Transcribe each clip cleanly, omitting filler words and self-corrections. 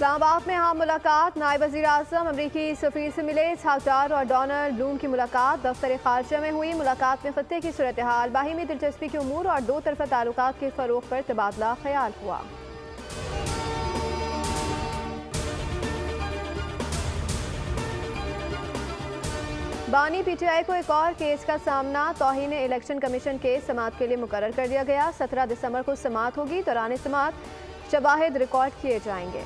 इस्लामाबाद में आम मुलाकात। नायब वज़ीर आज़म अमरीकी सफ़ीर से मिले। इसहाक डार और डोनाल्ड ब्लूम की मुलाकात दफ्तर खारजा में हुई। मुलाकात में खत्ते की सूरत हाल, बाहिमी दिलचस्पी के उमूर और दो तरफ़ा ताल्लुकात के फ़रोग़ पर तबादला ख्याल हुआ। बानी PTI को एक और केस का सामना। तौहीन इलेक्शन कमीशन केस समाअत के लिए मुकर्रर कर दिया गया। 17 दिसंबर को समाअत होगी। दौरान समाअत शवाहिद रिकॉर्ड किए जाएंगे।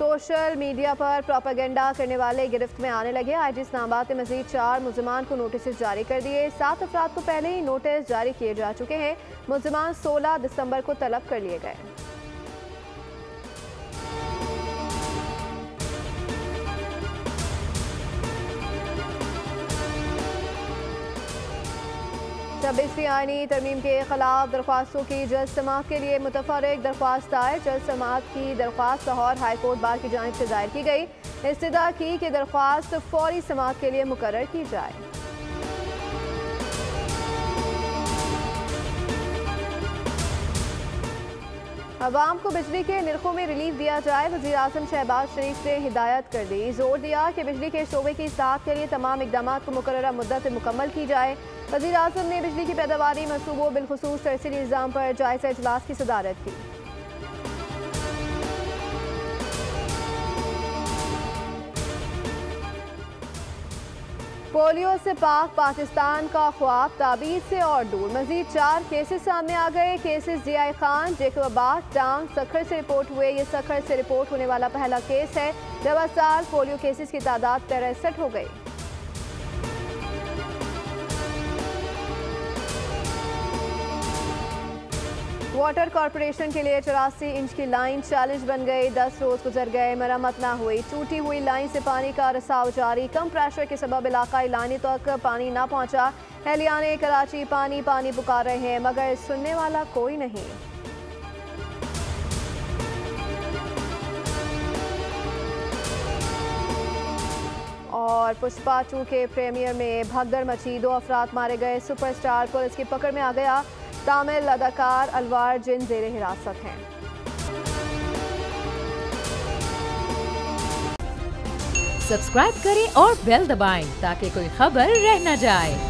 सोशल मीडिया पर प्रोपेगेंडा करने वाले गिरफ्त में आने लगे। IG इस्लामाबाद ने मजीद 4 मुल्ज़िमान को नोटिस जारी कर दिए। 7 अफराद को पहले ही नोटिस जारी किए जा चुके हैं। मुल्ज़िमान 16 दिसंबर को तलब कर लिए गए। छब्बीसवीं आईनी तरमीम के खिलाफ दरख्वास्तों की जल्द समाअत के लिए मुतफर्रिक दरख्वास्त दायर। जल्द समाअत की दरख्वास्त लाहौर हाई कोर्ट बार की जानिब से दायर की गई। इस्तदा की कि दरख्वास्त फौरी समाअत के लिए मुकर्रर की जाए। अवाम को बिजली के निर्खों में रिलीफ दिया जाए। वज़ीर आज़म शहबाज शरीफ ने हिदायत कर दी। जोर दिया कि बिजली के शोबे की इस्लाह के लिए तमाम इक़दाम को मुकर्ररा मुद्दत में मुकम्मल की जाए। वज़ीर आज़म ने बिजली की पैदावारी मनसूबों बिलखुसूस तरसीली निज़ाम पर जायज़ा इजलास की सदारत की। पोलियो से पाक पाकिस्तान का ख्वाब ताबीर से और दूर। मजीद 4 केसेस सामने आ गए। केसेस जिया खान, जेकोबाद, टांग, सखर से रिपोर्ट हुए। ये सखर से रिपोर्ट होने वाला पहला केस है। 2 साल पोलियो केसेस की तादाद 63 हो गई। वाटर कॉरपोरेशन के लिए 84 इंच की लाइन चैलेंज बन गई। 10 रोज गुजर गए, मरम्मत न हुई। टूटी हुई लाइन से पानी का रिसाव जारी। कम प्रेशर के सबब इलाकाई लाइनों तक पानी न पहुंचा। एहलियाने कराची पानी पानी पुकार रहे हैं, मगर सुनने वाला कोई नहीं। और पुष्पा 2 के प्रीमियर में भगदड़ मची। 2 अफराद मारे गए। सुपरस्टार पुलिस की पकड़ में आ गया। तामिल अदाकार अलवार जिन जेरे हिरासत हैं। सब्सक्राइब करें और बेल दबाएं ताकि कोई खबर रह न जाए।